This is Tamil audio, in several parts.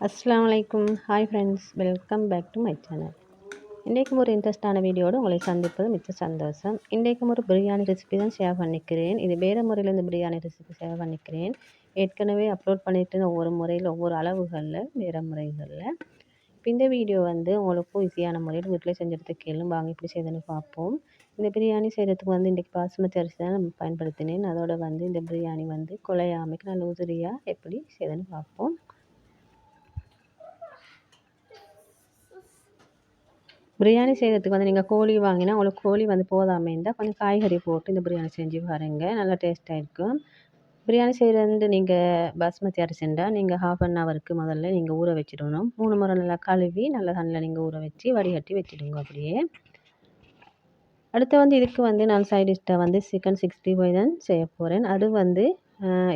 அஸ்ஸலாமு அலைக்கும். Hi friends, welcome back to my channel. இன்றைக்கும் ஒரு இன்ட்ரெஸ்டான வீடியோடு உங்களை சந்திப்பது மிச்ச சந்தோஷம். இன்றைக்கும் ஒரு பிரியாணி ரெசிபி தான் ஷேர் பண்ணிக்கிறேன். இது வேறு முறையில் இந்த பிரியாணி ரெசிபி ஷேர் பண்ணிக்கிறேன். ஏற்கனவே அப்லோட் பண்ணிட்டு ஒவ்வொரு முறையில் ஒவ்வொரு அளவுகளில் வேறு முறைகளில். இப்போ இந்த வீடியோ உங்களுக்கும் ஈஸியான முறையில் வீட்டில் செஞ்செடுத்து கேளும் வாங்க எப்படி செய்யுதுன்னு பார்ப்போம். இந்த பிரியாணி செய்கிறதுக்கு இன்றைக்கி பாசுமதி அரிசி தான் நான் பயன்படுத்தினேன். அதோட இந்த பிரியாணி குழையாமைக்கு நல்ல உதிரியாக எப்படி செய்யுதுன்னு பார்ப்போம். பிரியாணி செய்கிறதுக்கு நீங்கள் கோழி வாங்கினா உங்களுக்கு கோழி போதாமல் இருந்தால் கொஞ்சம் காய்கறி போட்டு இந்த பிரியாணி செஞ்சு பாருங்கள், நல்லா டேஸ்ட்டாக இருக்கும். பிரியாணி செய்கிறது நீங்கள் பாஸ்மதி அரிசிண்டா நீங்கள் ஹாஃப் முதல்ல நீங்கள் ஊற வச்சிடணும். 3 முறை நல்லா கழுவி நல்லா தண்ணியில் நீங்கள் ஊற வச்சு வடிகட்டி வச்சுடுங்க. அப்படியே அடுத்து இதுக்கு நான் சைட் டிஷ்ஷாக சிக்கன் 65 தான் செய்ய போகிறேன். அது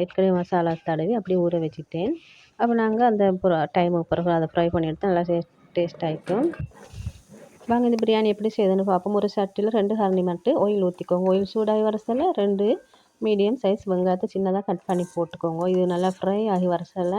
ஏற்கனவே மசாலா தடவி அப்படியே ஊற வச்சுட்டேன். அப்போ நாங்கள் அந்த டைமுக்கு பிறகு அதை ஃப்ரை பண்ணி எடுத்து நல்லா டேஸ்ட் ஆகிக்கும். வாங்க இந்த பிரியாணி எப்படி செய்யுதுன்னு பார்ப்போம். ஒரு சட்டியில் 2 கரண்டி மட்டும் ஆயில் ஊற்றிக்கோங்க. ஆயில் சூடாகி வரசல 2 மீடியம் சைஸ் வெங்காயத்தை சின்னதாக கட் பண்ணி போட்டுக்கோங்க. இது நல்லா ஃப்ரை ஆகி வரசல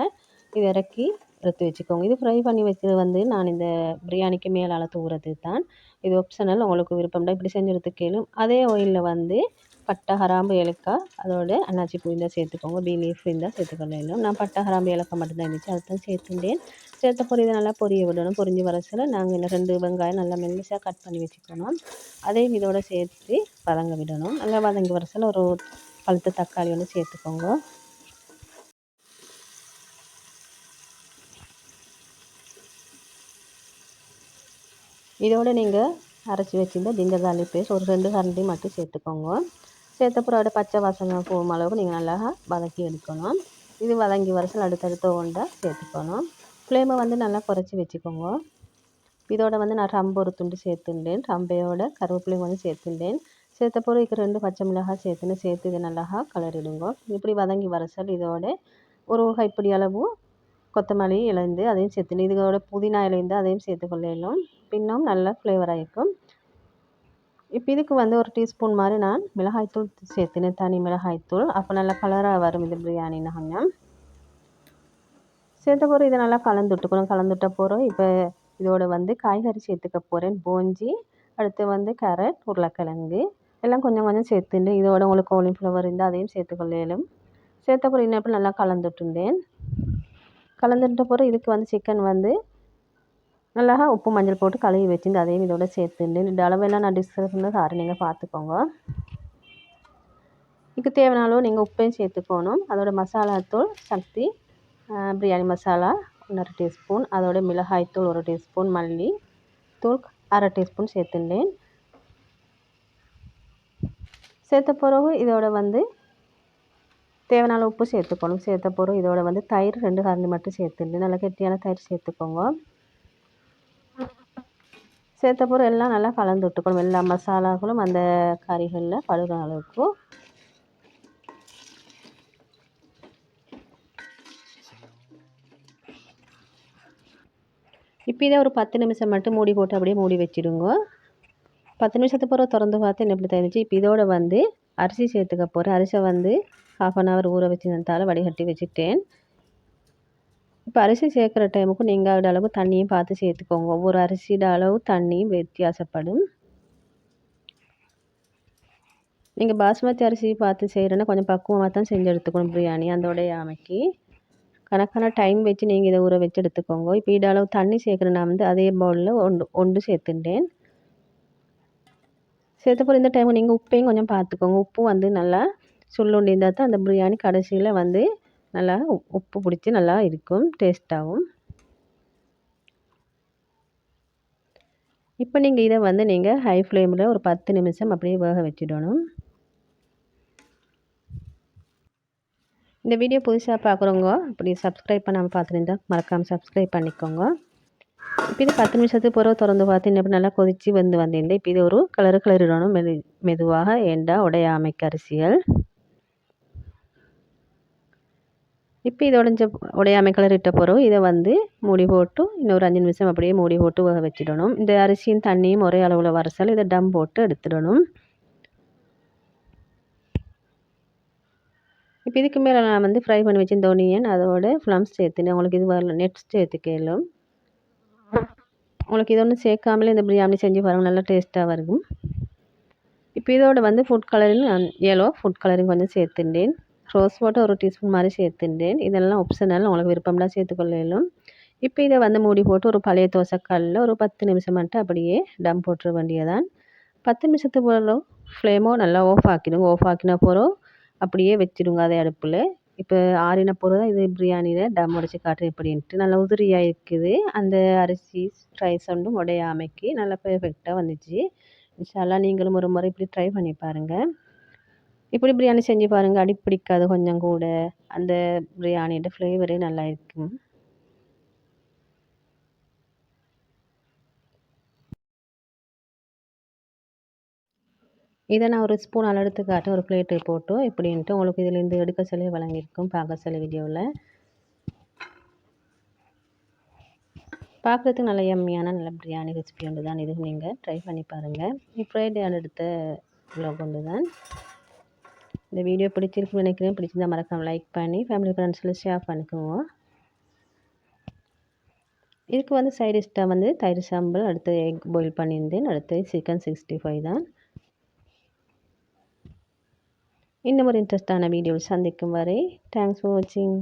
இது இறக்கி எடுத்து வச்சுக்கோங்க. இது ஃப்ரை பண்ணி வச்சது நான் இந்த பிரியாணிக்கு மேலால் தூவுறது தான். இது ஆப்ஷனல், உங்களுக்கு விருப்பம்னா இப்படி செஞ்சு எடுத்து கேளும். அதே ஆயிலில் பட்டை, கிராம்பு, ஏலக்காய், அதோட அன்னாச்சி பூ இருந்தால் சேர்த்துக்கோங்க. பீ லீஃப் இருந்தால் சேர்த்துக்கொள்ளணும். நான் பட்டை, கிராம்பு, ஏலக்காய் மட்டும்தான் இருந்துச்சு, அதுதான் சேர்த்துட்டேன். சேர்த்த பொரி இதை நல்லா பொரிய விடணும். பொரிஞ்சு வரசில் நாங்கள் இந்த 2 வெங்காயம் நல்லா மெல்லிசாக கட் பண்ணி வச்சுக்கணும். அதையும் இதோடு சேர்த்து வதங்க விடணும். நல்லா வதங்கி வரசில் ஒரு பழுத்த தக்காளி சேர்த்துக்கோங்க. இதோடு நீங்கள் அரைச்சி வச்சுருந்த ஜிஞ்சர் கார்லிக் பேஸ்ட் ஒரு 2 கரண்டி மட்டும் சேர்த்துக்கோங்க. சேர்த்தப்புறம் பச்சை வாசனை போகும் அளவுக்கு நீங்கள் நல்லா வதக்கி எடுக்கணும். இது வதங்கி வரசில் அடுத்தடுத்த ஒன்றை சேர்த்துக்கணும். ஃப்ளேமை நல்லா குறைச்சி வச்சுக்கோங்க. இதோட நான் ரம்பு ஒரு துண்டு சேர்த்துட்டேன். ரம்பையோட கருவேப்பிலையும் சேர்த்துட்டேன். சேர்த்தப்பறம் இதுக்கு 2 பச்சை மிளகாய் சேர்த்து இதை நல்லா கலரிடுங்க. இப்படி வதங்கி வரசல் இதோட ஒரு கைப்பிடி அளவு கொத்தமல்லி இலைந்து அதையும் சேர்த்துணும். இதோட புதினா இலைந்து அதையும் சேர்த்துக்கொள்ளணும். இன்னும் நல்ல ஃப்ளேவராக இருக்கும். இப்போ இதுக்கு ஒரு டீஸ்பூன் மாதிரி நான் மிளகாய்த்தூள் சேர்த்துனேன், தனி மிளகாய்த்தூள். அப்போ நல்லா கலராக வரும் இந்த பிரியாணி. நாங்கள் சேர்த்த போகிறோம். இதை நல்லா கலந்துட்ட போகிறோம். இப்போ இதோட காய்கறி சேர்த்துக்க போகிறேன். போஞ்சி, அடுத்து கேரட், உருளைக்கிழங்கு எல்லாம் கொஞ்சம் கொஞ்சம் சேர்த்துட்டு இதோட உங்களுக்கு காலிஃப்ளவர் இருந்தால் அதையும் சேர்த்துக்கொள்ளலும். சேர்த்த போகிற இன்னும் நல்லா கலந்துட்டுந்தேன். கலந்துட்ட போகிற இதுக்கு சிக்கன் நல்லா உப்பு மஞ்சள் போட்டு கழுவி வச்சுருந்து அதையும் இதோட சேர்த்துட்டேன். இந்த அளவெல்லாம் நான் டிஸ்கிரிப்ஷனில் சாரி நீங்கள் பார்த்துக்கோங்க. இதுக்கு தேவையான அளவு நீங்கள் உப்பையும் சேர்த்துக்கணும். அதோட மசாலாத்தூள் சக்தி பிரியாணி மசாலா 1/2 டீஸ்பூன், அதோட மிளகாய்த்தூள் 1 டீஸ்பூன், மல்லி தூள் 1/2 டீஸ்பூன் சேர்த்துட்டேன். சேர்த்த பிறகு இதோட தேவையான உப்பு சேர்த்துக்கணும். சேர்த்த பிறகு இதோட தயிர் 2 கரண்டி மட்டும் சேர்த்துட்டு நல்லா கெட்டியான தயிர் சேர்த்துக்கோங்க. சேர்த்த பிறகு எல்லாம் நல்லா கலந்து விட்டுக்கணும். எல்லா மசாலாக்களும் அந்த கறிகளில் படுகிற அளவுக்கு. இப்போ இதை ஒரு 10 நிமிஷம் மட்டும் மூடி போட்டு அப்படியே மூடி வச்சுடுங்க. 10 நிமிஷத்துக்கு பிறகு திறந்து பார்த்து என்ன எப்படி தெரிஞ்சு. இப்போ இதோட அரிசி சேர்த்துக்க போகிறேன். அரிசியை 1/2 ஊற வச்சுருந்தால வடிகட்டி வச்சுட்டேன். இப்போ அரிசி சேர்க்குற டைமுக்கு நீங்கள் அதோட அளவு தண்ணியும் பார்த்து சேர்த்துக்கோங்க. ஒவ்வொரு அரிசியோட அளவு தண்ணியும் வித்தியாசப்படும். நீங்கள் பாஸ்மதி அரிசி பார்த்து செய்கிறேன்னா கொஞ்சம் பக்குவமாக தான் செஞ்சு எடுத்துக்கணும் பிரியாணி. அதோடைய அமைக்கி கணக்கான டைம் வச்சு நீங்கள் இதை ஊற வச்சு எடுத்துக்கோங்க. இப்போ இதோட அளவு தண்ணி சேர்க்குறேன். நான் அதே பவுலில் ஒன்று சேர்த்துட்டேன். சேர்த்தப்போ இந்த டைம் நீங்கள் உப்பையும் கொஞ்சம் பார்த்துக்கோங்க. உப்பு நல்லா சுள்ளுண்டி இருந்தால் தான் அந்த பிரியாணி கடைசியில் நல்லா உப்பு பிடிச்சி நல்லா இருக்கும், டேஸ்ட்டாகவும். இப்போ நீங்கள் இதை நீங்கள் ஹை ஃப்ளேமில் ஒரு 10 நிமிஷம் அப்படியே வேக வச்சிடணும். இந்த வீடியோ புதுசாக பார்க்குறவங்க அப்படி சப்ஸ்கிரைப் பண்ணாமல் பார்த்துருந்தா மறக்காமல் சப்ஸ்கிரைப் பண்ணிக்கோங்க. இப்போ இது 10 நிமிஷத்துக்கு பிறகு திறந்து பார்த்து இன்னும் நல்லா கொதித்து வந்திருந்தேன். இப்போ இது ஒரு கிளறிடணும் மெதுவாக, ஏண்டா உடையாமைக்கு அரிசிகள். இப்போ இதோட உடையாமை கிளறிட்ட பிறகு இதை மூடி போட்டு இன்னொரு 5 நிமிஷம் அப்படியே மூடி போட்டு வேக வச்சிடணும். இந்த அரிசியும் தண்ணியும் ஒரே அளவில் வரசால் இதை டம் போட்டு எடுத்துடணும். இப்போ இதுக்கு மேலே நான் வந்து ஃப்ரை பண்ணி வச்சிருந்த ஒனியன் அதோட ஃப்ளம்ஸ் சேர்த்துனேன். உங்களுக்கு இது வரல நெட்ஸ் சேர்த்துக்கலும். உங்களுக்கு இது ஒன்றும் சேர்க்காமலே இந்த பிரியாணி செஞ்சு பாருங்கள், நல்லா டேஸ்ட்டாக இருக்கும். இப்போ இதோட வந்து food colouring yellow food colouring கொஞ்சம் சேர்த்துட்டேன். ரோஸ் வாட்டர் ஒரு டீஸ்பூன் மாதிரி சேர்த்துட்டேன். இதெல்லாம் ஆப்ஷனல், உங்களுக்கு விருப்பம்னா சேர்த்துக்கொள்ளலும். இப்போ இதை வந்து மூடி போட்டு ஒரு பழைய தோசைக்கல்லில் ஒரு 10 நிமிஷம் மட்டும் அப்படியே டம் போட்டுற வேண்டியதான். 10 நிமிஷத்துக்கு பிறகு ஃப்ளேமோ நல்லா ஆஃப் ஆக்கிடுங்க. ஆஃப் ஆக்கின பிறகு அப்படியே வச்சிடுங்க அதே அடுப்பில். இப்போ ஆறின பிறகு தான் இது பிரியாணியில் டம் உடைச்சி காட்டுறேன் எப்படின்ட்டு. நல்லா உதிரியாக இருக்குது. அந்த அரிசி ரைஸ் ஒன்றும் உடையாமைக்கு நல்லா பெர்ஃபெக்டாக வந்துச்சு. இன்ஷால்லா நீங்களும் ஒரு முறை இப்படி ட்ரை பண்ணி பாருங்கள். இப்படி பிரியாணி செஞ்சு பாருங்கள், அடி பிடிக்காது கொஞ்சம் கூட. அந்த பிரியாணியோட ஃப்ளேவரே நல்லா இருக்கும். இதை நான் ஒரு ஸ்பூன் அளவு காட்டுறேன், ஒரு பிளேட்டு போட்டு இப்படின்ட்டு. உங்களுக்கு இதுலேருந்து எடுக்க சொல்லி வழங்கியிருக்கும் பார்க்க சொல்ல வீடியோவில். பார்க்குறதுக்கு நல்ல எம்மியான நல்ல பிரியாணி ரெசிபி ஒன்று தான் இது. நீங்கள் ட்ரை பண்ணி பாருங்கள். ஃப்ரைடே எடுத்த vlog ஒன்று தான். இந்த வீடியோ பிடிச்சிருக்குன்னு நினைக்கிறேன். பிடிச்சிருந்தா மறக்காம லைக் பண்ணி ஃபேமிலி ஃப்ரெண்ட்ஸில் ஷேர் பண்ணிக்குவோம். இதுக்கு வந்து சைட் டிஷ்ஷாக வந்து தயிர் சாம்பல், அடுத்து எக் பாயில் பண்ணியிருந்தேன், அடுத்து சிக்கன் 65 தான். இன்னும் ஒரு இன்ட்ரெஸ்டான வீடியோவில் சந்திக்கும் வரை தேங்க்ஸ் ஃபார் வாட்சிங்.